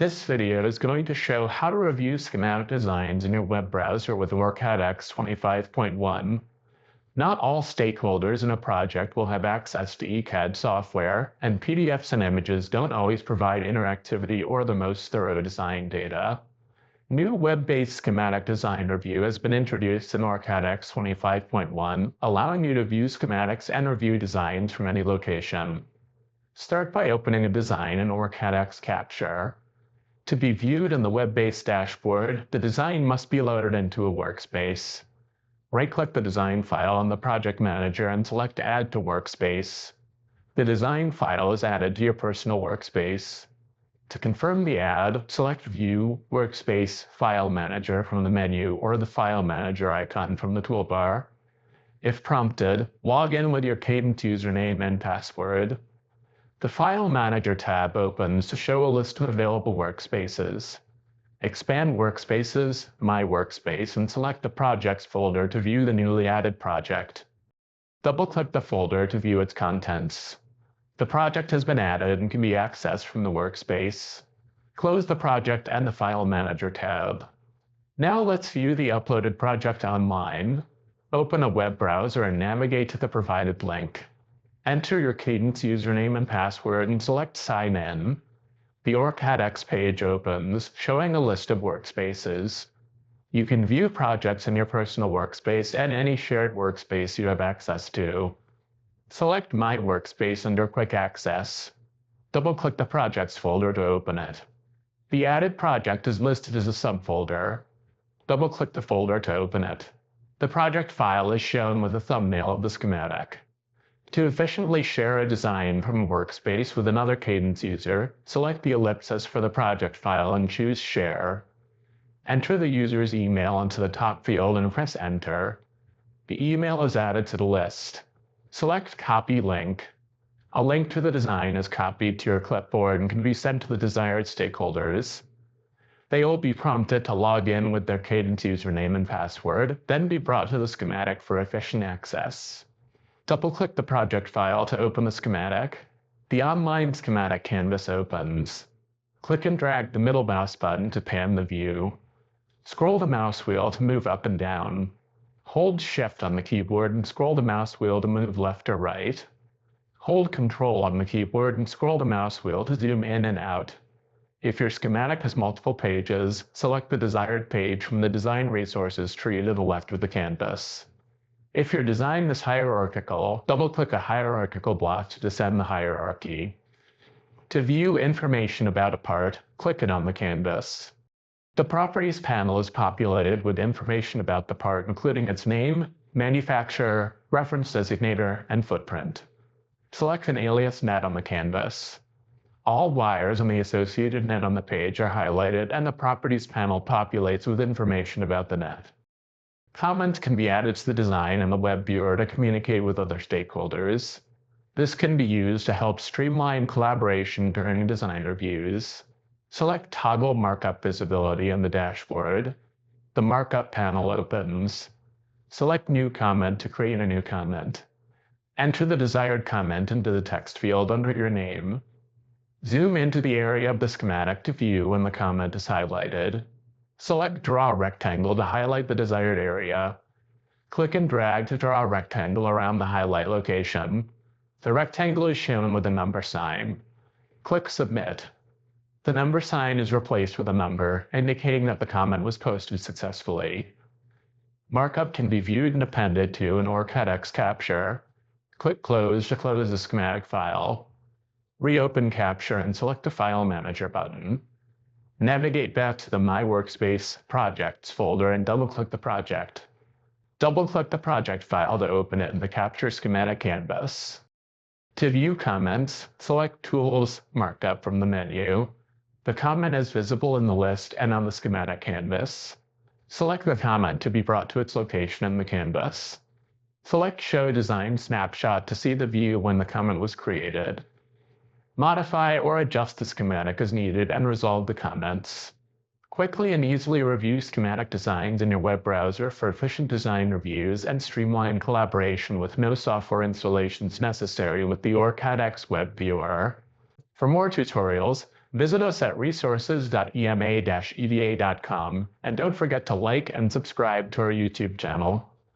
This video is going to show how to review schematic designs in your web browser with OrCAD X 25.1. Not all stakeholders in a project will have access to ECAD software, and PDFs and images don't always provide interactivity or the most thorough design data. New web-based schematic design review has been introduced in OrCAD X 25.1, allowing you to view schematics and review designs from any location. Start by opening a design in OrCAD X Capture. To be viewed in the web-based dashboard, the design must be loaded into a workspace. Right-click the design file on the project manager and select Add to Workspace. The design file is added to your personal workspace. To confirm the add, select View, Workspace, File Manager from the menu or the File Manager icon from the toolbar. If prompted, log in with your Cadence username and password. The File Manager tab opens to show a list of available workspaces. Expand Workspaces, My Workspace, and select the Projects folder to view the newly added project. Double-click the folder to view its contents. The project has been added and can be accessed from the workspace. Close the Project and the File Manager tab. Now let's view the uploaded project online. Open a web browser and navigate to the provided link. Enter your Cadence username and password and select Sign In. The OrCAD X page opens, showing a list of workspaces. You can view projects in your personal workspace and any shared workspace you have access to. Select My Workspace under Quick Access. Double-click the Projects folder to open it. The added project is listed as a subfolder. Double-click the folder to open it. The project file is shown with a thumbnail of the schematic. To efficiently share a design from a workspace with another Cadence user, select the ellipsis for the project file and choose Share. Enter the user's email into the top field and press Enter. The email is added to the list. Select Copy Link. A link to the design is copied to your clipboard and can be sent to the desired stakeholders. They will be prompted to log in with their Cadence username and password, then be brought to the schematic for efficient access. Double-click the project file to open the schematic. The online schematic canvas opens. Click and drag the middle mouse button to pan the view. Scroll the mouse wheel to move up and down. Hold Shift on the keyboard and scroll the mouse wheel to move left or right. Hold Control on the keyboard and scroll the mouse wheel to zoom in and out. If your schematic has multiple pages, select the desired page from the Design Resources tree to the left of the canvas. If your design is hierarchical, double-click a hierarchical block to descend the hierarchy. To view information about a part, click it on the canvas. The Properties panel is populated with information about the part, including its name, manufacturer, reference designator, and footprint. Select an alias net on the canvas. All wires on the associated net on the page are highlighted, and the Properties panel populates with information about the net. Comments can be added to the design in the web viewer to communicate with other stakeholders. This can be used to help streamline collaboration during design reviews. Select Toggle Markup Visibility in the dashboard. The Markup panel opens. Select New Comment to create a new comment. Enter the desired comment into the text field under your name. Zoom into the area of the schematic to view when the comment is highlighted. Select Draw Rectangle to highlight the desired area. Click and drag to draw a rectangle around the highlight location. The rectangle is shown with a number sign. Click Submit. The number sign is replaced with a number, indicating that the comment was posted successfully. Markup can be viewed and appended to an OrCAD X Capture. Click Close to close the schematic file. Reopen Capture and select the File Manager button. Navigate back to the My Workspace Projects folder and double-click the project. Double-click the project file to open it in the Capture Schematic canvas. To view comments, select Tools, Markup from the menu. The comment is visible in the list and on the schematic canvas. Select the comment to be brought to its location in the canvas. Select Show Design Snapshot to see the view when the comment was created. Modify or adjust the schematic as needed and resolve the comments. Quickly and easily review schematic designs in your web browser for efficient design reviews and streamlined collaboration with no software installations necessary with the OrCAD X web viewer. For more tutorials, Visit us at resources.ema-eda.com, and don't forget to like and subscribe to our YouTube channel.